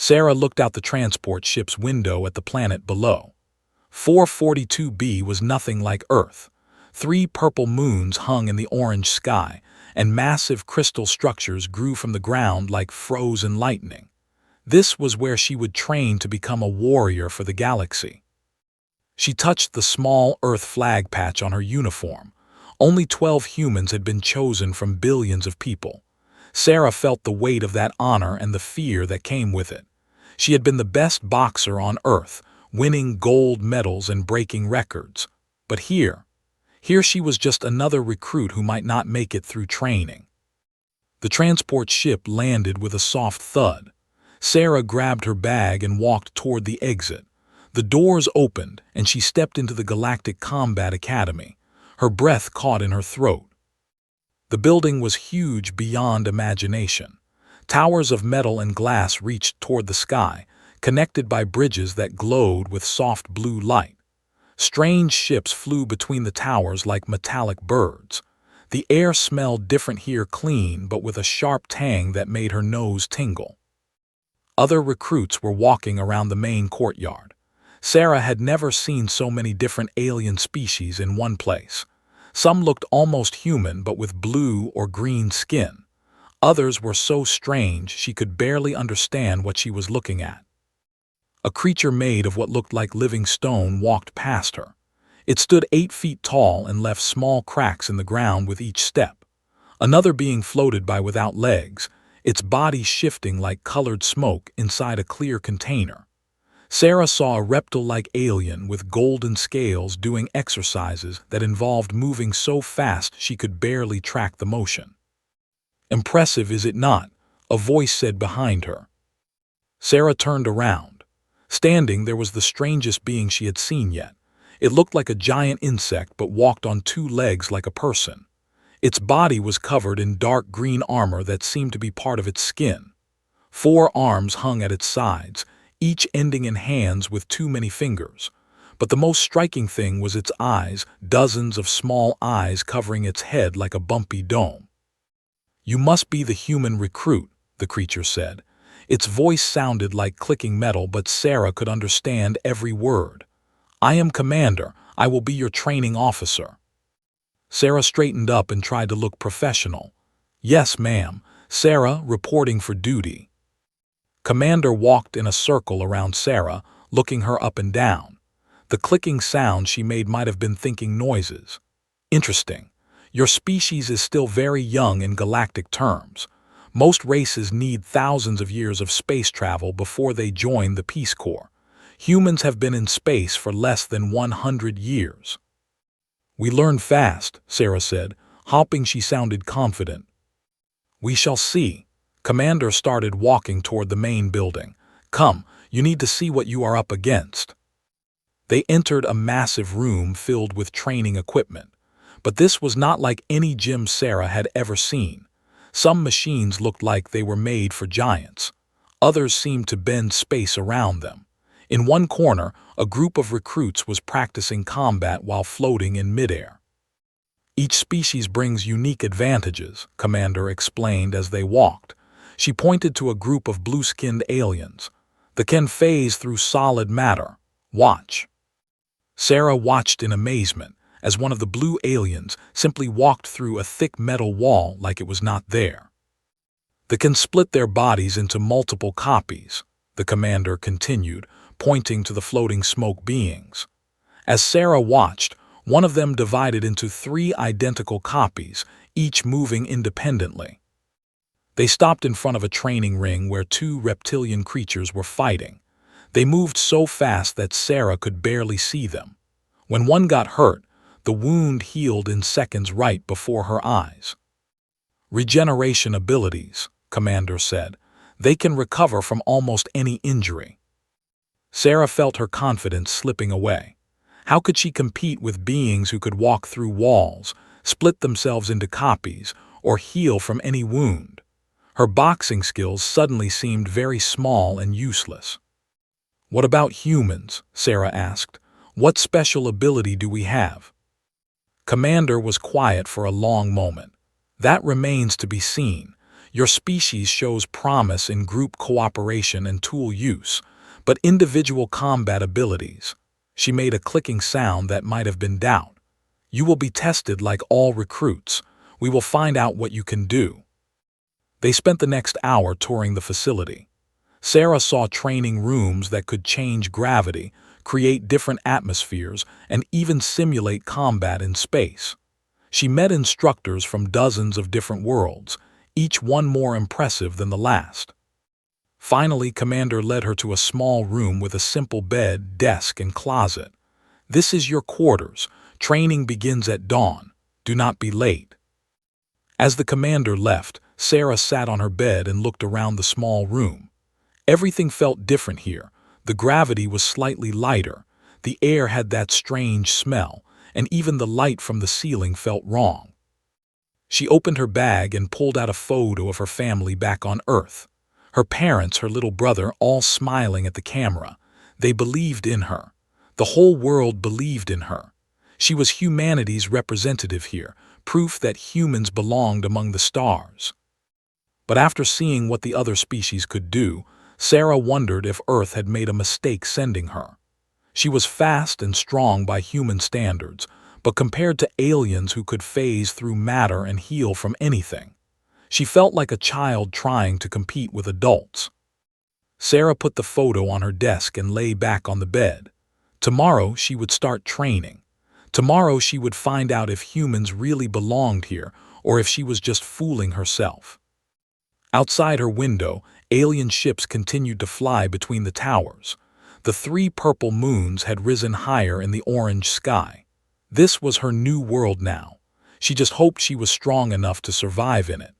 Sarah looked out the transport ship's window at the planet below. 442b was nothing like Earth. 3 purple moons hung in the orange sky, and massive crystal structures grew from the ground like frozen lightning. This was where she would train to become a warrior for the galaxy. She touched the small Earth flag patch on her uniform. Only 12 humans had been chosen from billions of people. Sarah felt the weight of that honor and the fear that came with it. She had been the best boxer on Earth, winning gold medals and breaking records. But here she was just another recruit who might not make it through training. The transport ship landed with a soft thud. Sarah grabbed her bag and walked toward the exit. The doors opened, and she stepped into the Galactic Combat Academy. Her breath caught in her throat. The building was huge beyond imagination. Towers of metal and glass reached toward the sky, connected by bridges that glowed with soft blue light. Strange ships flew between the towers like metallic birds. The air smelled different here, clean but with a sharp tang that made her nose tingle. Other recruits were walking around the main courtyard. Sarah had never seen so many different alien species in one place. Some looked almost human but with blue or green skin. Others were so strange she could barely understand what she was looking at. A creature made of what looked like living stone walked past her. It stood 8 feet tall and left small cracks in the ground with each step. Another being floated by without legs, its body shifting like colored smoke inside a clear container. Sarah saw a reptile-like alien with golden scales doing exercises that involved moving so fast she could barely track the motion. "Impressive, is it not?" a voice said behind her. Sarah turned around. Standing there was the strangest being she had seen yet. It looked like a giant insect but walked on 2 legs like a person. Its body was covered in dark green armor that seemed to be part of its skin. 4 arms hung at its sides, each ending in hands with too many fingers. But the most striking thing was its eyes, dozens of small eyes covering its head like a bumpy dome. "You must be the human recruit," the creature said. Its voice sounded like clicking metal, but Sarah could understand every word. "I am Commander. I will be your training officer." Sarah straightened up and tried to look professional. "Yes, ma'am. Sarah, reporting for duty." Commander walked in a circle around Sarah, looking her up and down. The clicking sound she made might have been thinking noises. "Interesting. Your species is still very young in galactic terms. Most races need thousands of years of space travel before they join the Peace Corps. Humans have been in space for less than 100 years. "We learn fast," Sarah said, hoping she sounded confident. "We shall see." Commander started walking toward the main building. "Come, you need to see what you are up against." They entered a massive room filled with training equipment. But this was not like any gym Sarah had ever seen. Some machines looked like they were made for giants. Others seemed to bend space around them. In one corner, a group of recruits was practicing combat while floating in midair. "Each species brings unique advantages," Commander explained as they walked. She pointed to a group of blue-skinned aliens. "They can phase through solid matter. Watch." Sarah watched in amazement as one of the blue aliens simply walked through a thick metal wall like it was not there. "They can split their bodies into multiple copies," the commander continued, pointing to the floating smoke beings. As Sarah watched, one of them divided into 3 identical copies, each moving independently. They stopped in front of a training ring where 2 reptilian creatures were fighting. They moved so fast that Sarah could barely see them. When one got hurt, the wound healed in seconds right before her eyes. "Regeneration abilities," Commander said. "They can recover from almost any injury." Sarah felt her confidence slipping away. How could she compete with beings who could walk through walls, split themselves into copies, or heal from any wound? Her boxing skills suddenly seemed very small and useless. "What about humans?" Sarah asked. "What special ability do we have?" Commander was quiet for a long moment. "That remains to be seen. Your species shows promise in group cooperation and tool use, but individual combat abilities. She made a clicking sound that might have been doubt. You will be tested like all recruits. We will find out what you can do. They spent the next hour touring the facility. Sarah saw training rooms that could change gravity, create different atmospheres, and even simulate combat in space. She met instructors from dozens of different worlds, each one more impressive than the last. Finally, Commander led her to a small room with a simple bed, desk, and closet. This is your quarters. Training begins at dawn. Do not be late. As the commander left, Sarah sat on her bed and looked around the small room. Everything felt different here. The gravity was slightly lighter, the air had that strange smell, and even the light from the ceiling felt wrong. She opened her bag and pulled out a photo of her family back on Earth. Her parents, her little brother, all smiling at the camera. They believed in her. The whole world believed in her. She was humanity's representative here, proof that humans belonged among the stars. But after seeing what the other species could do, Sarah wondered if Earth had made a mistake sending her. She was fast and strong by human standards, but compared to aliens who could phase through matter and heal from anything, she felt like a child trying to compete with adults. Sarah put the photo on her desk and lay back on the bed. Tomorrow she would start training. Tomorrow she would find out if humans really belonged here or if she was just fooling herself. Outside her window, alien ships continued to fly between the towers. The 3 purple moons had risen higher in the orange sky. This was her new world now. She just hoped she was strong enough to survive in it.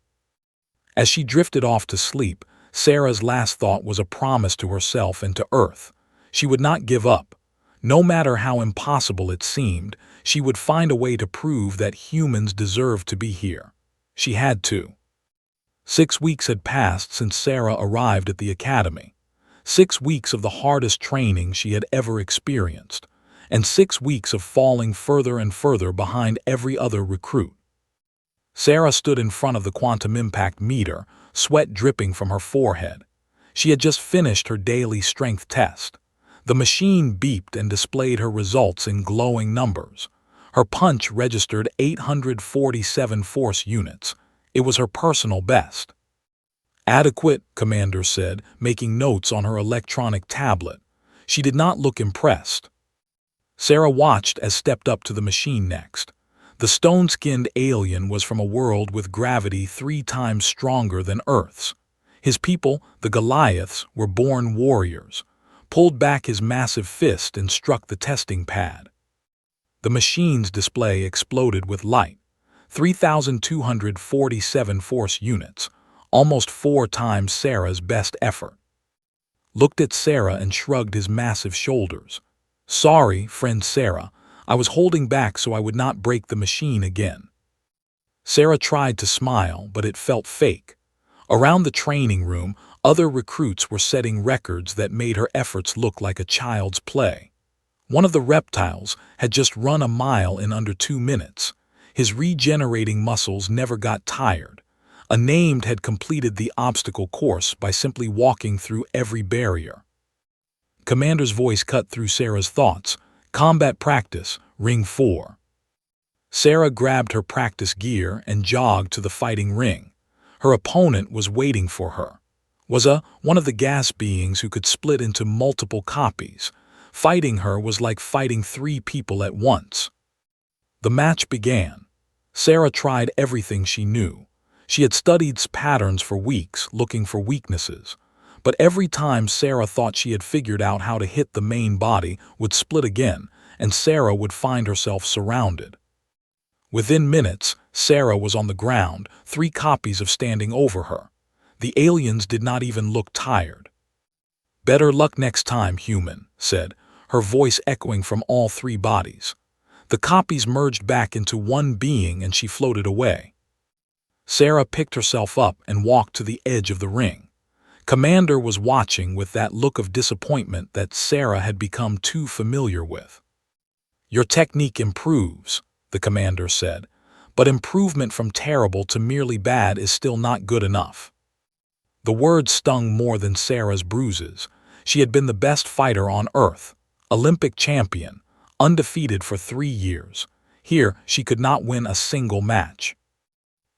As she drifted off to sleep, Sarah's last thought was a promise to herself and to Earth. She would not give up. No matter how impossible it seemed, she would find a way to prove that humans deserved to be here. She had to. 6 weeks had passed since Sarah arrived at the academy. 6 weeks of the hardest training she had ever experienced, and 6 weeks of falling further and further behind every other recruit. Sarah stood in front of the quantum impact meter, sweat dripping from her forehead. She had just finished her daily strength test. The machine beeped and displayed her results in glowing numbers. Her punch registered 847 force units. It was her personal best. Adequate, Commander said, making notes on her electronic tablet. She did not look impressed. Sarah watched as stepped up to the machine next. The stone-skinned alien was from a world with gravity 3 times stronger than Earth's. His people, the Goliaths, were born warriors. Pulled back his massive fist and struck the testing pad. The machine's display exploded with light. 3,247 force units, almost 4 times Sarah's best effort. Looked at Sarah and shrugged his massive shoulders. Sorry, friend Sarah, I was holding back so I would not break the machine again. Sarah tried to smile, but it felt fake. Around the training room, other recruits were setting records that made her efforts look like a child's play. One of the reptiles had just run a mile in under 2 minutes. His regenerating muscles never got tired. A named had completed the obstacle course by simply walking through every barrier. Commander's voice cut through Sarah's thoughts. Combat practice, ring 4. Sarah grabbed her practice gear and jogged to the fighting ring. Her opponent was waiting for her. Was one of the gas beings who could split into multiple copies. Fighting her was like fighting 3 people at once. The match began. Sarah tried everything she knew. She had studied patterns for weeks, looking for weaknesses. But every time Sarah thought she had figured out how to hit, the main body would split again, and Sarah would find herself surrounded. Within minutes, Sarah was on the ground, 3 copies of standing over her. The aliens did not even look tired. Better luck next time, human, said, her voice echoing from all 3 bodies. The copies merged back into one being and she floated away. Sarah picked herself up and walked to the edge of the ring. Commander was watching with that look of disappointment that Sarah had become too familiar with. Your technique improves, the commander said, but improvement from terrible to merely bad is still not good enough. The words stung more than Sarah's bruises. She had been the best fighter on Earth, Olympic champion, undefeated for 3 years. Here, she could not win a single match.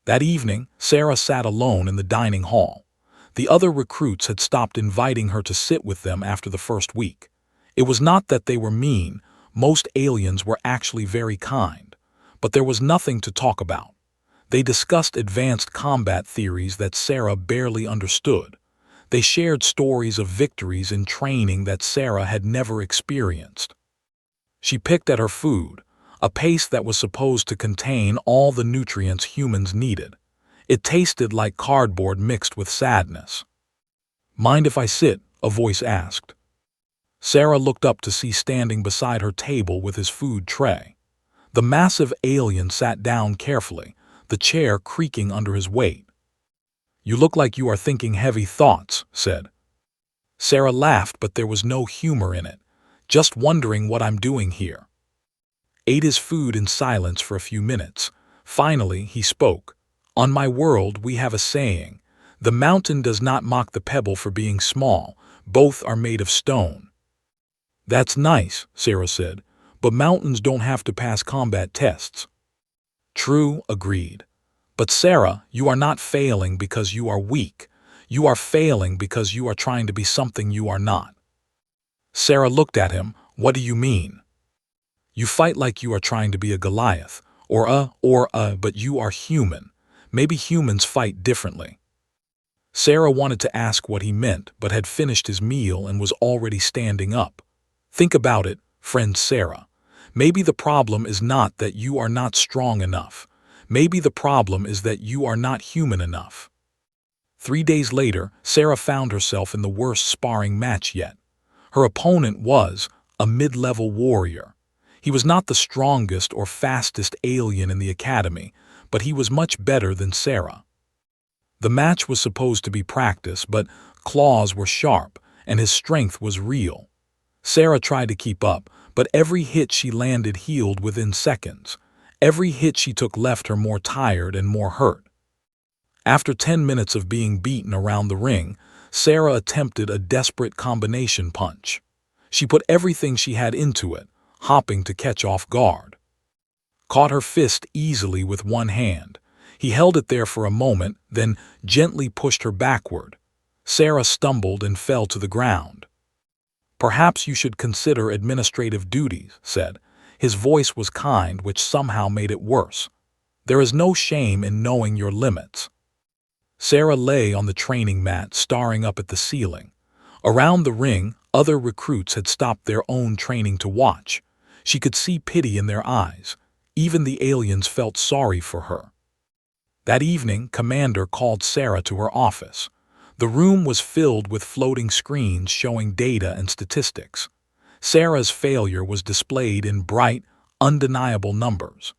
That evening, Sarah sat alone in the dining hall. The other recruits had stopped inviting her to sit with them after the first week. It was not that they were mean. Most aliens were actually very kind. But there was nothing to talk about. They discussed advanced combat theories that Sarah barely understood. They shared stories of victories in training that Sarah had never experienced. She picked at her food, a paste that was supposed to contain all the nutrients humans needed. It tasted like cardboard mixed with sadness. "Mind if I sit?" a voice asked. Sarah looked up to see standing beside her table with his food tray. The massive alien sat down carefully, the chair creaking under his weight. "You look like you are thinking heavy thoughts," said. Sarah laughed, but there was no humor in it. "Just wondering what I'm doing here." Ate his food in silence for a few minutes. Finally, he spoke. "On my world, we have a saying. The mountain does not mock the pebble for being small. Both are made of stone." "That's nice," Sarah said, "but mountains don't have to pass combat tests." "True," agreed. "But Sarah, you are not failing because you are weak. You are failing because you are trying to be something you are not." Sarah looked at him. "What do you mean?" "You fight like you are trying to be a Goliath, but you are human. Maybe humans fight differently." Sarah wanted to ask what he meant, but had finished his meal and was already standing up. "Think about it, friend Sarah. Maybe the problem is not that you are not strong enough. Maybe the problem is that you are not human enough." 3 days later, Sarah found herself in the worst sparring match yet. Her opponent was a mid-level warrior. He was not the strongest or fastest alien in the academy, but he was much better than Sarah. The match was supposed to be practice, but claws were sharp, and his strength was real. Sarah tried to keep up, but every hit she landed healed within seconds. Every hit she took left her more tired and more hurt. After 10 minutes of being beaten around the ring, Sarah attempted a desperate combination punch. She put everything she had into it, hopping to catch off guard. Caught her fist easily with one hand. He held it there for a moment, then gently pushed her backward. Sarah stumbled and fell to the ground. "Perhaps you should consider administrative duties," said. His voice was kind, which somehow made it worse. "There is no shame in knowing your limits." Sarah lay on the training mat, staring up at the ceiling. Around the ring, other recruits had stopped their own training to watch. She could see pity in their eyes. Even the aliens felt sorry for her. That evening, Commander called Sarah to her office. The room was filled with floating screens showing data and statistics. Sarah's failure was displayed in bright, undeniable numbers.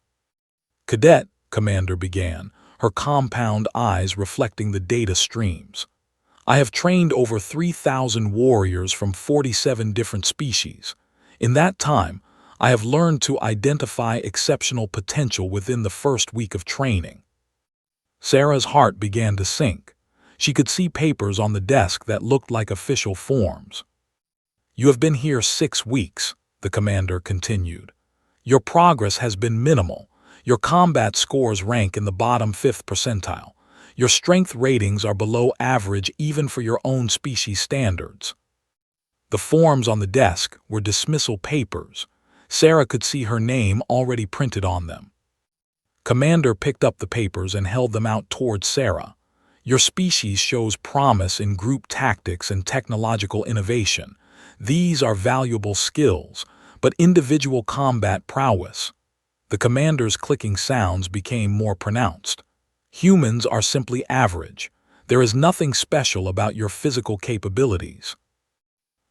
"Cadet," Commander began, her compound eyes reflecting the data streams. "I have trained over 3,000 warriors from 47 different species. In that time, I have learned to identify exceptional potential within the first week of training." Sarah's heart began to sink. She could see papers on the desk that looked like official forms. "You have been here 6 weeks, the commander continued. "Your progress has been minimal. Your combat scores rank in the bottom 5th percentile. Your strength ratings are below average even for your own species standards." The forms on the desk were dismissal papers. Sarah could see her name already printed on them. Commander picked up the papers and held them out towards Sarah. "Your species shows promise in group tactics and technological innovation. These are valuable skills, but individual combat prowess." The commander's clicking sounds became more pronounced. "Humans are simply average. There is nothing special about your physical capabilities."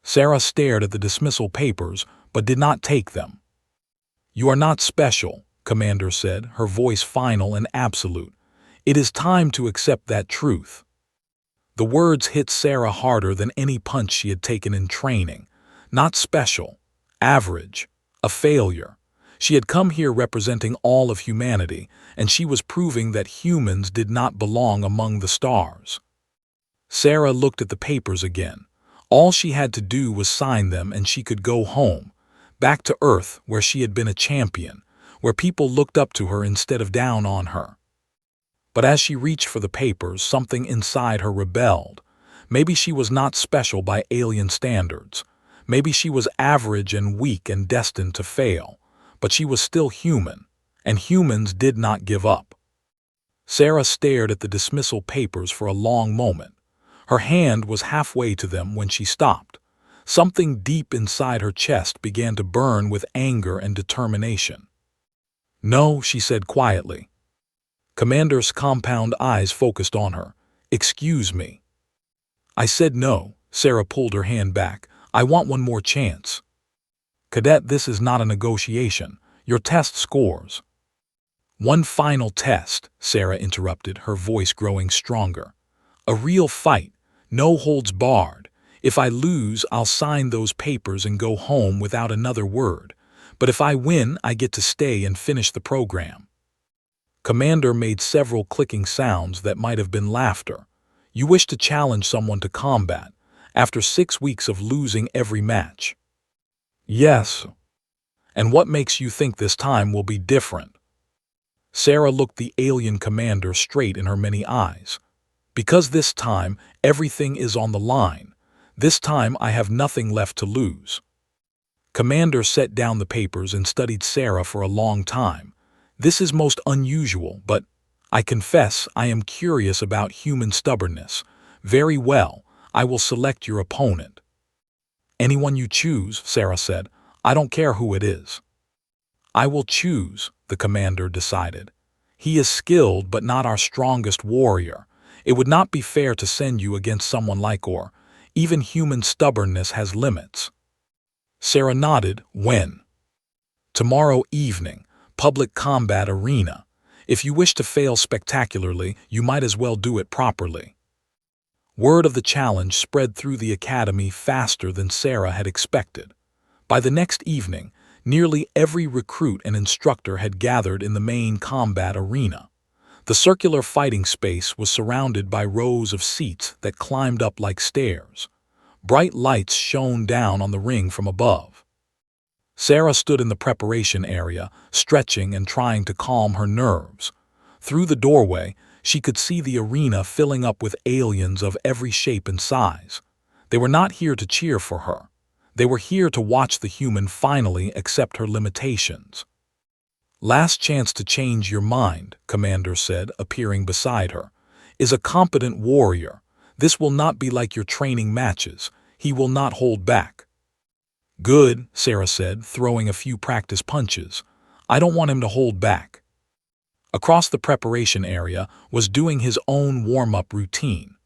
Sarah stared at the dismissal papers, but did not take them. "You are not special," Commander said, her voice final and absolute. "It is time to accept that truth." The words hit Sarah harder than any punch she had taken in training. Not special. Average. A failure. She had come here representing all of humanity, and she was proving that humans did not belong among the stars. Sarah looked at the papers again. All she had to do was sign them and she could go home, back to Earth where she had been a champion, where people looked up to her instead of down on her. But as she reached for the papers, something inside her rebelled. Maybe she was not special by alien standards. Maybe she was average and weak and destined to fail. But she was still human, and humans did not give up. Sarah stared at the dismissal papers for a long moment. Her hand was halfway to them when she stopped. Something deep inside her chest began to burn with anger and determination. "No," she said quietly. Commander's compound eyes focused on her. "Excuse me." "I said no." Sarah pulled her hand back. "I want one more chance." "Cadet, this is not a negotiation. Your test scores." "One final test," Sarah interrupted, her voice growing stronger. "A real fight, no holds barred. If I lose, I'll sign those papers and go home without another word. But if I win, I get to stay and finish the program." Commander made several clicking sounds that might have been laughter. "You wish to challenge someone to combat, after 6 weeks of losing every match?" "Yes." "And what makes you think this time will be different?" Sarah looked the alien commander straight in her many eyes. "Because this time, everything is on the line. This time I have nothing left to lose." Commander set down the papers and studied Sarah for a long time. "This is most unusual, but I confess I am curious about human stubbornness. Very well, I will select your opponent." "Anyone you choose," Sarah said. "I don't care who it is." "I will choose," the commander decided. "He is skilled but not our strongest warrior. It would not be fair to send you against someone like Or. Even human stubbornness has limits." Sarah nodded. "When?" "Tomorrow evening. Public combat arena. If you wish to fail spectacularly, you might as well do it properly." Word of the challenge spread through the academy faster than Sarah had expected. By the next evening, nearly every recruit and instructor had gathered in the main combat arena. The circular fighting space was surrounded by rows of seats that climbed up like stairs. Bright lights shone down on the ring from above. Sarah stood in the preparation area, stretching and trying to calm her nerves. Through the doorway, she could see the arena filling up with aliens of every shape and size. They were not here to cheer for her. They were here to watch the human finally accept her limitations. "Last chance to change your mind," Commander said, appearing beside her, "is a competent warrior. This will not be like your training matches. He will not hold back." "Good," Sarah said, throwing a few practice punches. "I don't want him to hold back." Across the preparation area was doing his own warm-up routine.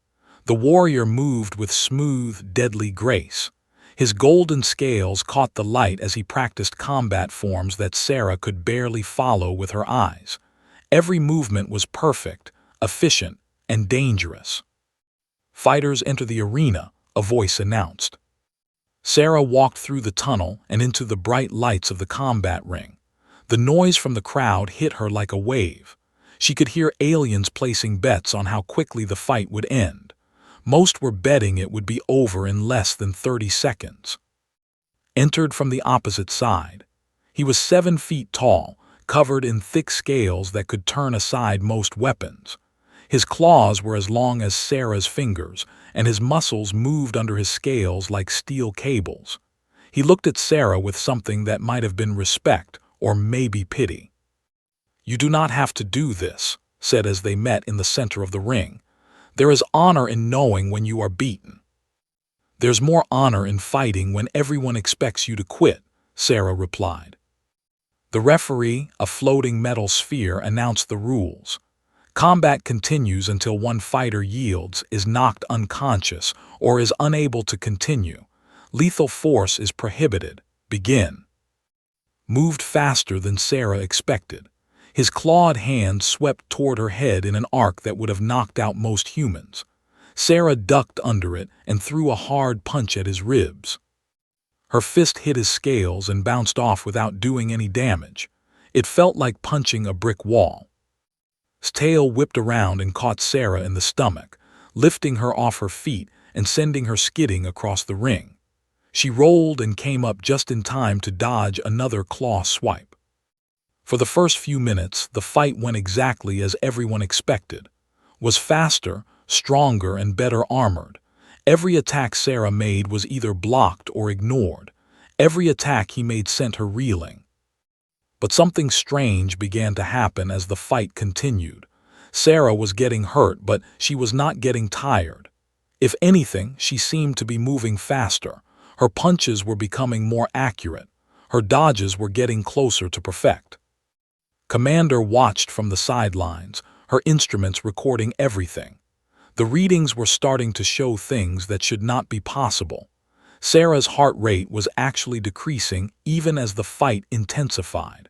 The warrior moved with smooth, deadly grace. His golden scales caught the light as he practiced combat forms that Sarah could barely follow with her eyes. Every movement was perfect, efficient, and dangerous. "Fighters enter the arena," a voice announced. Sarah walked through the tunnel and into the bright lights of the combat ring. The noise from the crowd hit her like a wave. She could hear aliens placing bets on how quickly the fight would end. Most were betting it would be over in less than 30 seconds. Entered from the opposite side. He was 7 feet tall, covered in thick scales that could turn aside most weapons. His claws were as long as Sarah's fingers, and his muscles moved under his scales like steel cables. He looked at Sarah with something that might have been respect or maybe pity. "You do not have to do this," said as they met in the center of the ring. "There is honor in knowing when you are beaten." "There's more honor in fighting when everyone expects you to quit," Sarah replied. The referee, a floating metal sphere, announced the rules. Combat continues until one fighter yields, is knocked unconscious, or is unable to continue. Lethal force is prohibited. Begin. Moved faster than Sarah expected. His clawed hand swept toward her head in an arc that would have knocked out most humans. Sarah ducked under it and threw a hard punch at his ribs. Her fist hit his scales and bounced off without doing any damage. It felt like punching a brick wall. His tail whipped around and caught Sarah in the stomach, lifting her off her feet and sending her skidding across the ring. She rolled and came up just in time to dodge another claw swipe. For the first few minutes, the fight went exactly as everyone expected. Was faster, stronger, and better armored. Every attack Sarah made was either blocked or ignored. Every attack he made sent her reeling. But something strange began to happen as the fight continued. Sarah was getting hurt, but she was not getting tired. If anything, she seemed to be moving faster. Her punches were becoming more accurate. Her dodges were getting closer to perfect. Commander watched from the sidelines, her instruments recording everything. The readings were starting to show things that should not be possible. Sarah's heart rate was actually decreasing even as the fight intensified.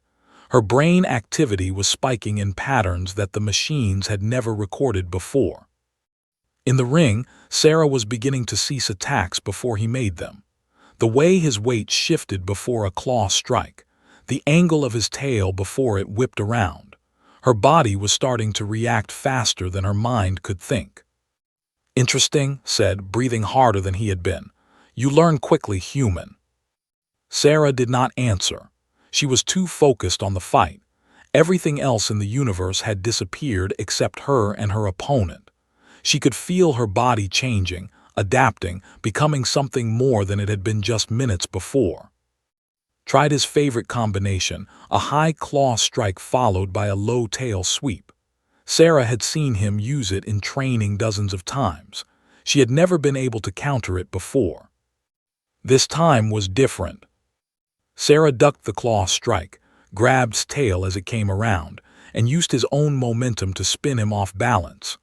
Her brain activity was spiking in patterns that the machines had never recorded before. In the ring, Sarah was beginning to cease attacks before he made them. The way his weight shifted before a claw strike, the angle of his tail before it whipped around. Her body was starting to react faster than her mind could think. "Interesting," said, breathing harder than he had been. "You learn quickly, human." Sarah did not answer. She was too focused on the fight. Everything else in the universe had disappeared except her and her opponent. She could feel her body changing, adapting, becoming something more than it had been just minutes before. Tried his favorite combination, a high claw strike followed by a low tail sweep. Sarah had seen him use it in training dozens of times. She had never been able to counter it before. This time was different. Sarah ducked the claw strike, grabbed his tail as it came around, and used his own momentum to spin him off balance.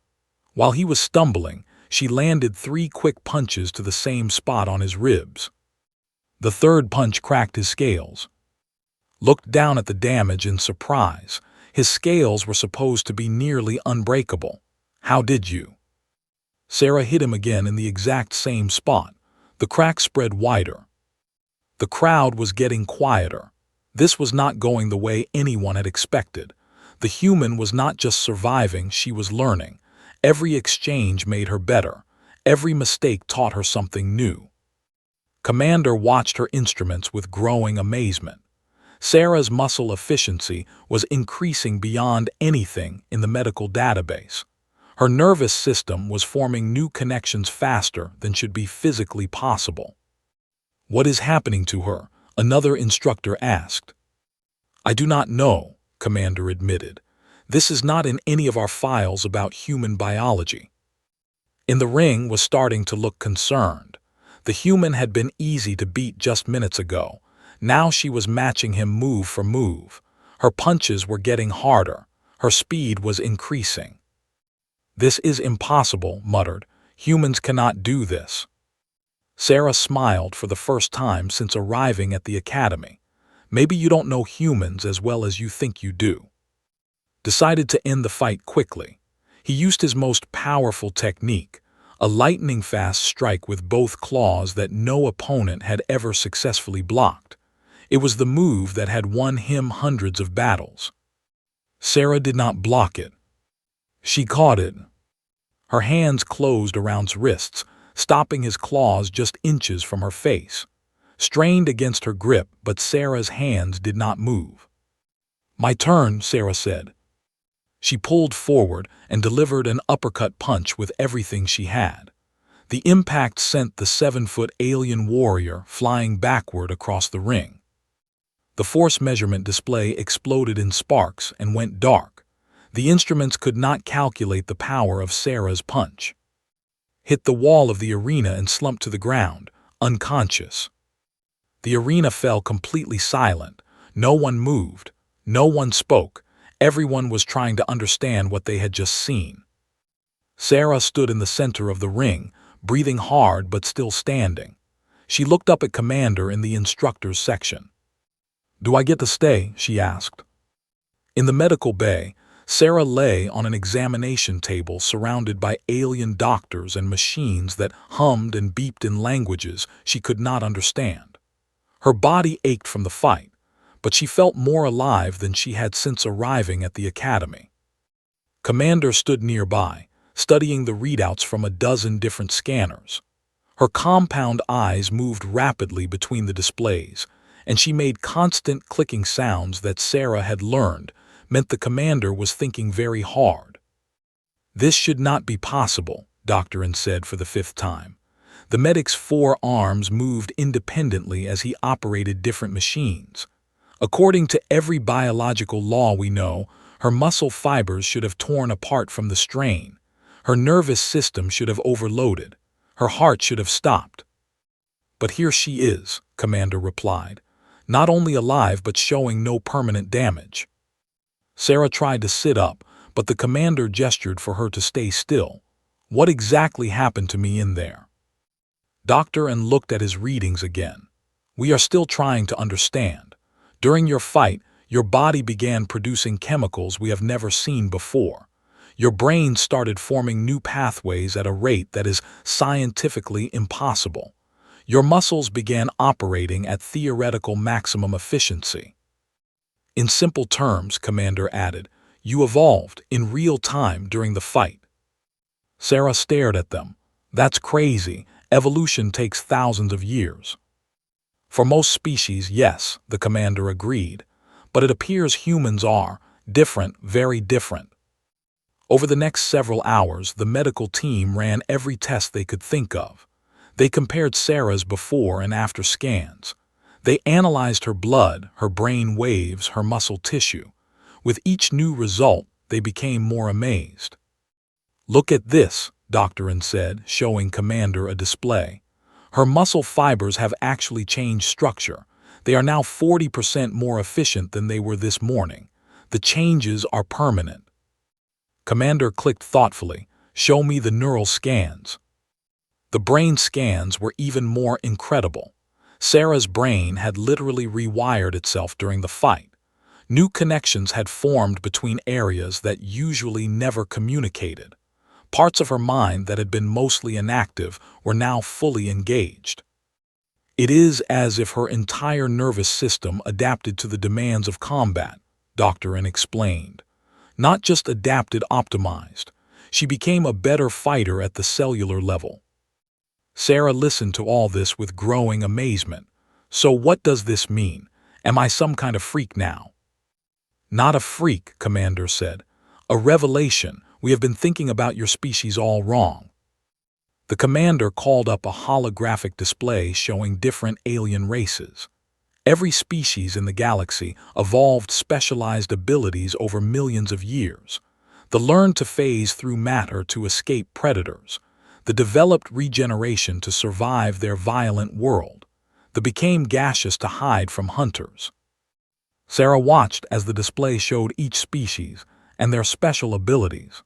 While he was stumbling, she landed 3 quick punches to the same spot on his ribs. The third punch cracked his scales. Looked down at the damage in surprise. His scales were supposed to be nearly unbreakable. "How did you?" Sarah hit him again in the exact same spot. The crack spread wider. The crowd was getting quieter. This was not going the way anyone had expected. The human was not just surviving, she was learning. Every exchange made her better. Every mistake taught her something new. Commander watched her instruments with growing amazement. Sarah's muscle efficiency was increasing beyond anything in the medical database. Her nervous system was forming new connections faster than should be physically possible. "What is happening to her?" another instructor asked. "I do not know," Commander admitted. "This is not in any of our files about human biology." In the ring was starting to look concerned. The human had been easy to beat just minutes ago. Now she was matching him move for move. Her punches were getting harder. Her speed was increasing. "This is impossible," muttered. "Humans cannot do this." Sarah smiled for the first time since arriving at the academy. "Maybe you don't know humans as well as you think you do." Decided to end the fight quickly. He used his most powerful technique, a lightning-fast strike with both claws that no opponent had ever successfully blocked. It was the move that had won him hundreds of battles. Sarah did not block it. She caught it. Her hands closed around his wrists, stopping his claws just inches from her face. Strained against her grip, but Sarah's hands did not move. "My turn," Sarah said. She pulled forward and delivered an uppercut punch with everything she had. The impact sent the 7-foot alien warrior flying backward across the ring. The force measurement display exploded in sparks and went dark. The instruments could not calculate the power of Sarah's punch. Hit the wall of the arena and slumped to the ground, unconscious. The arena fell completely silent. No one moved. No one spoke. Everyone was trying to understand what they had just seen. Sarah stood in the center of the ring, breathing hard but still standing. She looked up at Commander in the instructors section. "Do I get to stay?" she asked. In the medical bay, Sarah lay on an examination table surrounded by alien doctors and machines that hummed and beeped in languages she could not understand. Her body ached from the fight, but she felt more alive than she had since arriving at the academy. Commander stood nearby, studying the readouts from a dozen different scanners. Her compound eyes moved rapidly between the displays, and she made constant clicking sounds that Sarah had learned meant the commander was thinking very hard. "This should not be possible," Doctorin said for the 5th time. The medic's 4 arms moved independently as he operated different machines. According to every biological law we know, her muscle fibers should have torn apart from the strain. Her nervous system should have overloaded. Her heart should have stopped. "But here she is," Commander replied, "not only alive but showing no permanent damage." Sarah tried to sit up, but the commander gestured for her to stay still. "What exactly happened to me in there?" Doctorin looked at his readings again. "We are still trying to understand. During your fight, your body began producing chemicals we have never seen before. Your brain started forming new pathways at a rate that is scientifically impossible. Your muscles began operating at theoretical maximum efficiency. In simple terms," Commander added, "you evolved in real time during the fight." Sarah stared at them. "That's crazy. Evolution takes thousands of years." "For most species, yes," the commander agreed, "but it appears humans are different, very different." Over the next several hours, the medical team ran every test they could think of. They compared Sarah's before and after scans. They analyzed her blood, her brain waves, her muscle tissue. With each new result, they became more amazed. "Look at this," Doctorin said, showing Commander a display. "Her muscle fibers have actually changed structure. They are now 40% more efficient than they were this morning. The changes are permanent." Commander clicked thoughtfully. "Show me the neural scans." The brain scans were even more incredible. Sarah's brain had literally rewired itself during the fight. New connections had formed between areas that usually never communicated. Parts of her mind that had been mostly inactive were now fully engaged. "It is as if her entire nervous system adapted to the demands of combat," Doctorin explained. "Not just adapted, optimized. She became a better fighter at the cellular level." Sarah listened to all this with growing amazement. "So what does this mean? Am I some kind of freak now?" "Not a freak," Commander said. "A revelation. We have been thinking about your species all wrong." The commander called up a holographic display showing different alien races. Every species in the galaxy evolved specialized abilities over millions of years. The learned to phase through matter to escape predators. The developed regeneration to survive their violent world. The became gaseous to hide from hunters. Sarah watched as the display showed each species and their special abilities.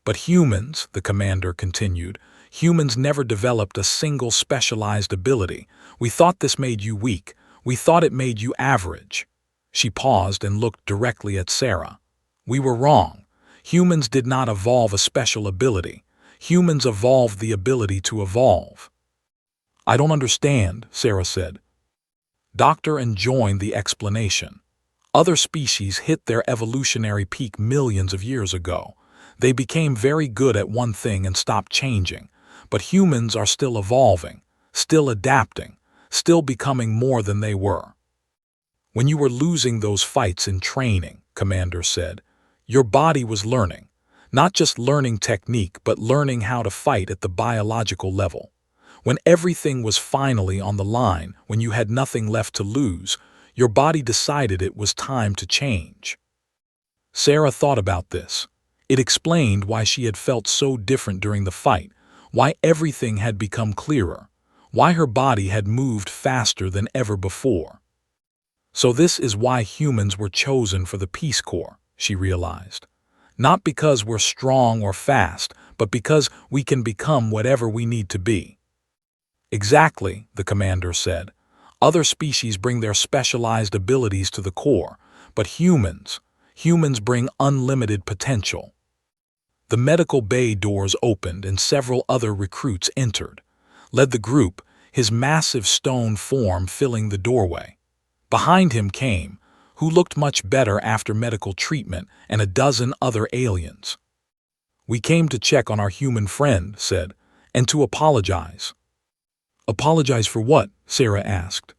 "But humans," the commander continued, "humans never developed a single specialized ability. We thought this made you weak. We thought it made you average." She paused and looked directly at Sarah. "We were wrong. Humans did not evolve a special ability. Humans evolved the ability to evolve." "I don't understand," Sarah said. Doctorin joined the explanation. "Other species hit their evolutionary peak millions of years ago. They became very good at one thing and stopped changing. But humans are still evolving, still adapting, still becoming more than they were." "When you were losing those fights in training," Commander said, "your body was learning. Not just learning technique, but learning how to fight at the biological level. When everything was finally on the line, when you had nothing left to lose, your body decided it was time to change." Sarah thought about this. It explained why she had felt so different during the fight, why everything had become clearer, why her body had moved faster than ever before. "So this is why humans were chosen for the Peace Corps," she realized. "Not because we're strong or fast, but because we can become whatever we need to be." "Exactly," the commander said. "Other species bring their specialized abilities to the Corps, but humans bring unlimited potential." The medical bay doors opened and several other recruits entered. Led the group, his massive stone form filling the doorway. Behind him came, who looked much better after medical treatment, and a dozen other aliens. "We came to check on our human friend," said, "and to apologize." "Apologize for what?" Sarah asked.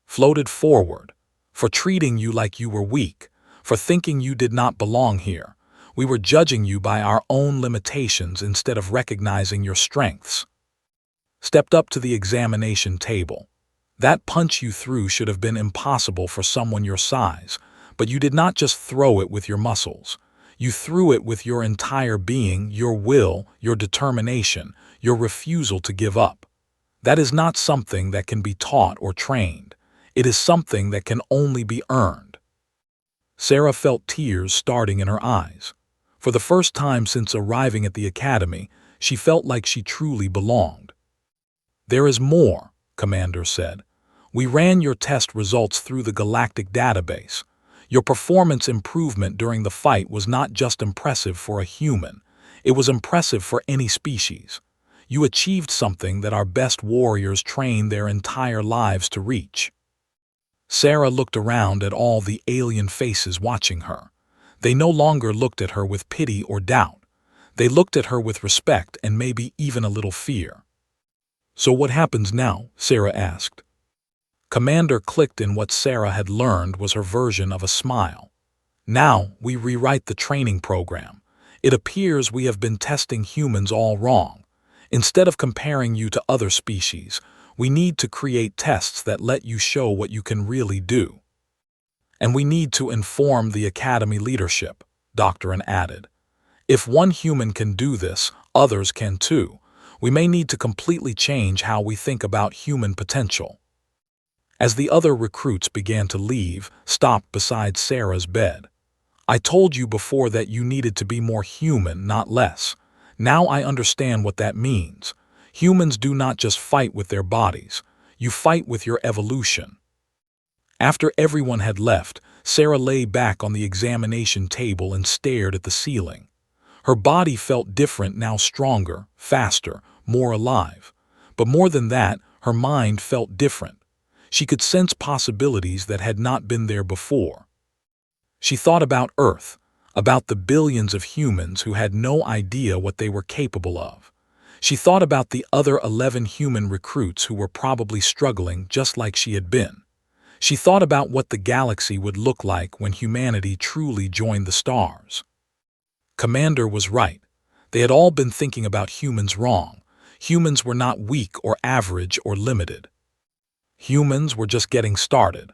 Floated forward. "For treating you like you were weak, for thinking you did not belong here. We were judging you by our own limitations instead of recognizing your strengths." Stepped up to the examination table. "That punch you threw should have been impossible for someone your size, but you did not just throw it with your muscles. You threw it with your entire being, your will, your determination, your refusal to give up. That is not something that can be taught or trained. It is something that can only be earned." Sarah felt tears starting in her eyes. For the first time since arriving at the academy, she felt like she truly belonged. "There is more," Commander said. "We ran your test results through the Galactic database. Your performance improvement during the fight was not just impressive for a human, it was impressive for any species. You achieved something that our best warriors trained their entire lives to reach." Sarah looked around at all the alien faces watching her. They no longer looked at her with pity or doubt. They looked at her with respect and maybe even a little fear. "So what happens now?" Sarah asked. Commander clicked in what Sarah had learned was her version of a smile. "Now we rewrite the training program. It appears we have been testing humans all wrong. Instead of comparing you to other species, we need to create tests that let you show what you can really do. And we need to inform the Academy leadership," Doctorin added. "If one human can do this, others can too. We may need to completely change how we think about human potential." As the other recruits began to leave, stopped beside Sarah's bed. "I told you before that you needed to be more human, not less. Now I understand what that means. Humans do not just fight with their bodies. You fight with your evolution." After everyone had left, Sarah lay back on the examination table and stared at the ceiling. Her body felt different now, stronger, faster, more alive. But more than that, her mind felt different. She could sense possibilities that had not been there before. She thought about Earth, about the billions of humans who had no idea what they were capable of. She thought about the other 11 human recruits who were probably struggling just like she had been. She thought about what the galaxy would look like when humanity truly joined the stars. Commander was right. They had all been thinking about humans wrong. Humans were not weak or average or limited. Humans were just getting started.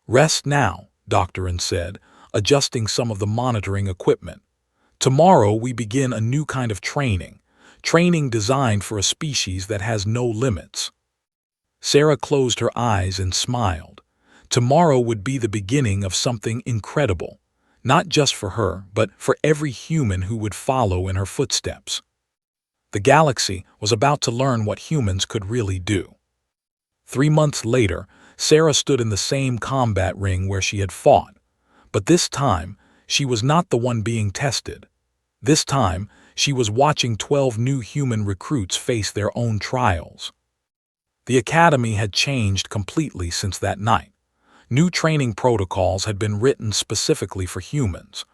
"Rest now," Doctorin said, adjusting some of the monitoring equipment. "Tomorrow we begin a new kind of training designed for a species that has no limits." Sarah closed her eyes and smiled. Tomorrow would be the beginning of something incredible, not just for her, but for every human who would follow in her footsteps. The galaxy was about to learn what humans could really do. 3 months later, Sarah stood in the same combat ring where she had fought. But this time, she was not the one being tested. This time, she was watching 12 new human recruits face their own trials. The Academy had changed completely since that night. New training protocols had been written specifically for humans.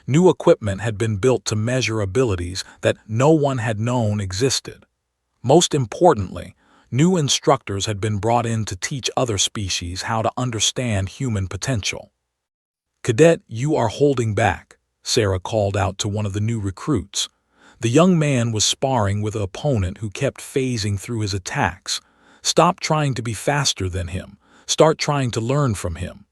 New equipment had been built to measure abilities that no one had known existed. Most importantly, new instructors had been brought in to teach other species how to understand human potential. "Cadet, you are holding back," Sarah called out to one of the new recruits. The young man was sparring with an opponent who kept phasing through his attacks. "Stop trying to be faster than him. Start trying to learn from him."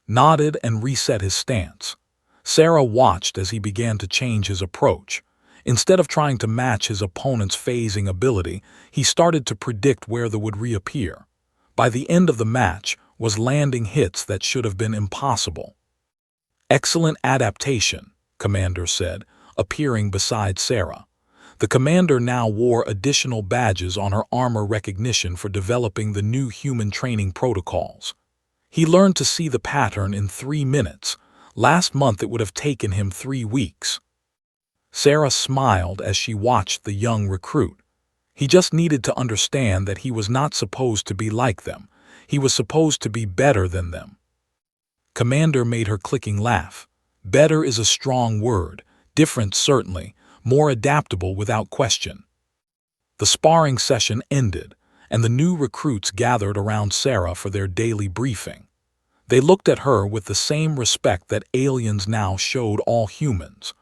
Nodded and reset his stance. Sarah watched as he began to change his approach. Instead of trying to match his opponent's phasing ability, he started to predict where they would reappear. By the end of the match, was landing hits that should have been impossible. "Excellent adaptation," Commander said, appearing beside Sarah. The Commander now wore additional badges on her armor recognition for developing the new human training protocols. He learned to see the pattern in 3 minutes. Last month it would have taken him 3 weeks. Sarah smiled as she watched the young recruit. He just needed to understand that he was not supposed to be like them. He was supposed to be better than them. Commander made her clicking laugh. Better is a strong word, different certainly, more adaptable without question. The sparring session ended, and the new recruits gathered around Sarah for their daily briefing. They looked at her with the same respect that aliens now showed all humans.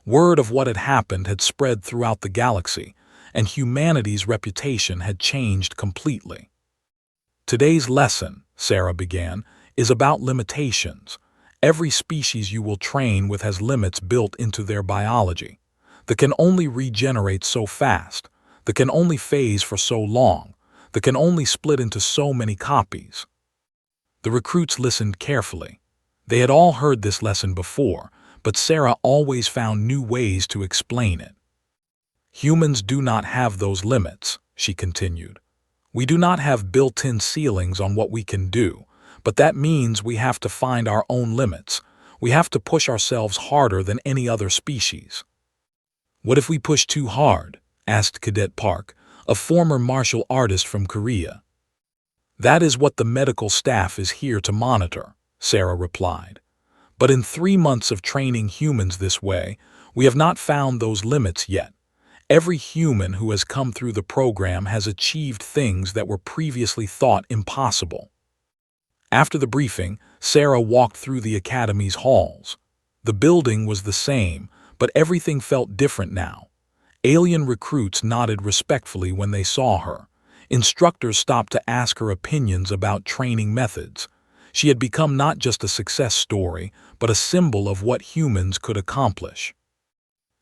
Word of what had happened had spread throughout the galaxy, and humanity's reputation had changed completely. Today's lesson, Sarah began, is about limitations. Every species you will train with has limits built into their biology. They can only regenerate so fast. They can only phase for so long. They can only split into so many copies. The recruits listened carefully. They had all heard this lesson before, but Sarah always found new ways to explain it. Humans do not have those limits, she continued. We do not have built-in ceilings on what we can do, but that means we have to find our own limits. We have to push ourselves harder than any other species. What if we push too hard? Asked Cadet Park, a former martial artist from Korea. That is what the medical staff is here to monitor, Sarah replied. But in 3 months of training humans this way, we have not found those limits yet. Every human who has come through the program has achieved things that were previously thought impossible. After the briefing, Sarah walked through the academy's halls. The building was the same, but everything felt different now. Alien recruits nodded respectfully when they saw her. Instructors stopped to ask her opinions about training methods. She had become not just a success story, but a symbol of what humans could accomplish.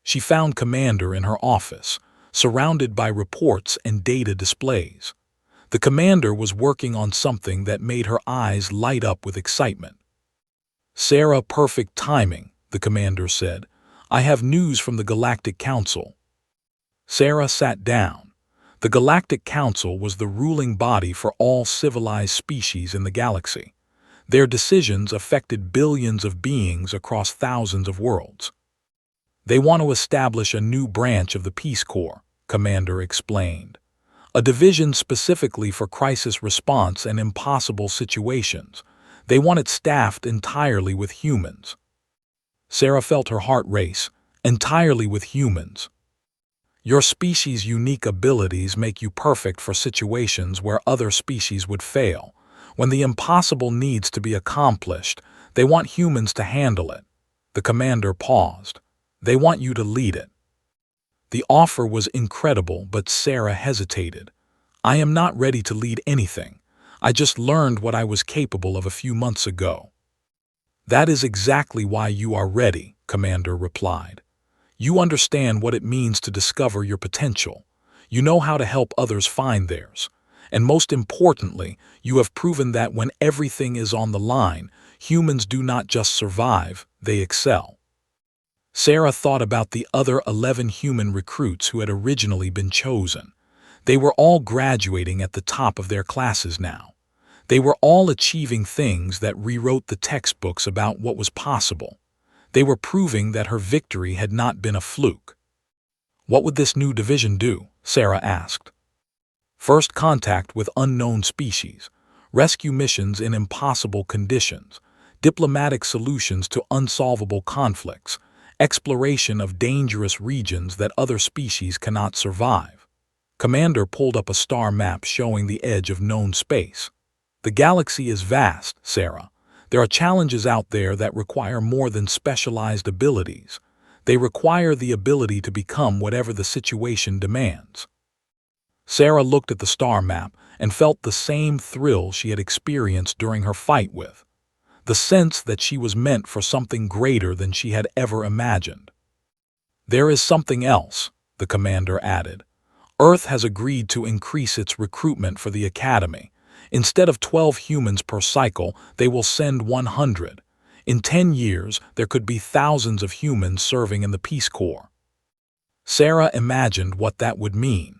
She found Commander in her office, surrounded by reports and data displays. The Commander was working on something that made her eyes light up with excitement. Sarah, perfect timing, the Commander said. I have news from the Galactic Council. Sarah sat down. The Galactic Council was the ruling body for all civilized species in the galaxy. Their decisions affected billions of beings across thousands of worlds. They want to establish a new branch of the Peace Corps, Commander explained. A division specifically for crisis response and impossible situations. They want it staffed entirely with humans. Sarah felt her heart race. Entirely with humans. Your species' unique abilities make you perfect for situations where other species would fail. When the impossible needs to be accomplished, they want humans to handle it. The Commander paused. They want you to lead it. The offer was incredible, but Sarah hesitated. I am not ready to lead anything. I just learned what I was capable of a few months ago. That is exactly why you are ready, Commander replied. You understand what it means to discover your potential. You know how to help others find theirs. And most importantly, you have proven that when everything is on the line, humans do not just survive, they excel. Sarah thought about the other 11 human recruits who had originally been chosen. They were all graduating at the top of their classes now. They were all achieving things that rewrote the textbooks about what was possible. They were proving that her victory had not been a fluke. What would this new division do? Sarah asked. First contact with unknown species, rescue missions in impossible conditions, diplomatic solutions to unsolvable conflicts, exploration of dangerous regions that other species cannot survive. Commander pulled up a star map showing the edge of known space. The galaxy is vast, Sarah. There are challenges out there that require more than specialized abilities. They require the ability to become whatever the situation demands. Sarah looked at the star map and felt the same thrill she had experienced during her fight with. The sense that she was meant for something greater than she had ever imagined. There is something else, the Commander added. Earth has agreed to increase its recruitment for the Academy. Instead of 12 humans per cycle, they will send 100. In 10 years, there could be thousands of humans serving in the Peace Corps. Sarah imagined what that would mean.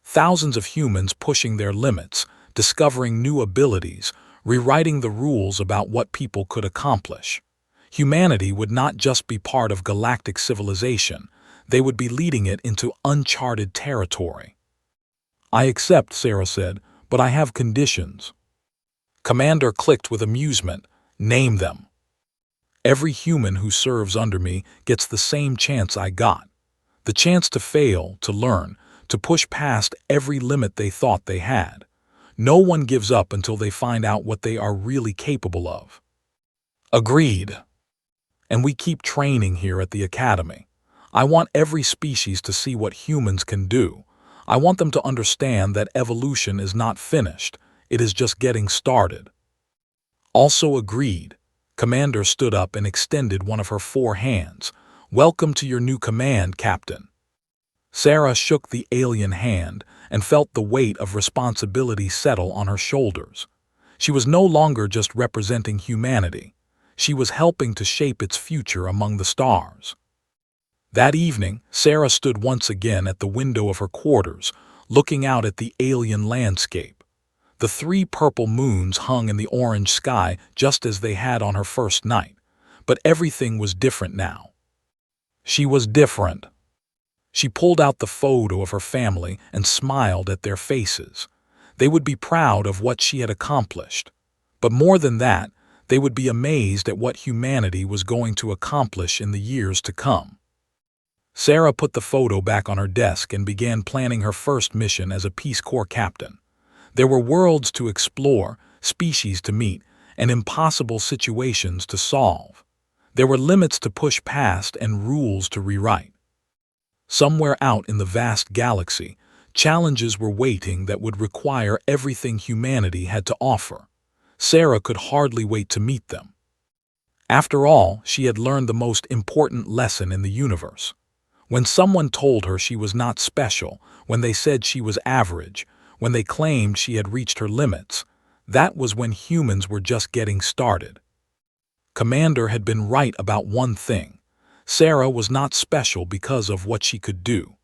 Thousands of humans pushing their limits, discovering new abilities, rewriting the rules about what people could accomplish. Humanity would not just be part of galactic civilization, they would be leading it into uncharted territory. "I accept," Sarah said, "but I have conditions." Commander clicked with amusement. "Name them." "Every human who serves under me gets the same chance I got. The chance to fail, to learn, to push past every limit they thought they had. No one gives up until they find out what they are really capable of." "Agreed. And we keep training here at the Academy. I want every species to see what humans can do. I want them to understand that evolution is not finished, it is just getting started." "Also agreed." Commander stood up and extended one of her 4 hands. "Welcome to your new command, Captain." Sarah shook the alien hand and felt the weight of responsibility settle on her shoulders. She was no longer just representing humanity. She was helping to shape its future among the stars. That evening, Sarah stood once again at the window of her quarters, looking out at the alien landscape. The 3 purple moons hung in the orange sky just as they had on her first night, but everything was different now. She was different. She pulled out the photo of her family and smiled at their faces. They would be proud of what she had accomplished. But more than that, they would be amazed at what humanity was going to accomplish in the years to come. Sarah put the photo back on her desk and began planning her first mission as a Peace Corps captain. There were worlds to explore, species to meet, and impossible situations to solve. There were limits to push past and rules to rewrite. Somewhere out in the vast galaxy, challenges were waiting that would require everything humanity had to offer. Sarah could hardly wait to meet them. After all, she had learned the most important lesson in the universe. When someone told her she was not special, when they said she was average, when they claimed she had reached her limits, that was when humans were just getting started. Commander had been right about one thing. Sarah was not special because of what she could do.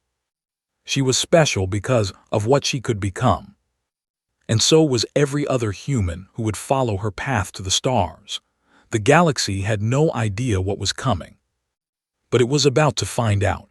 She was special because of what she could become. And so was every other human who would follow her path to the stars. The galaxy had no idea what was coming. But it was about to find out.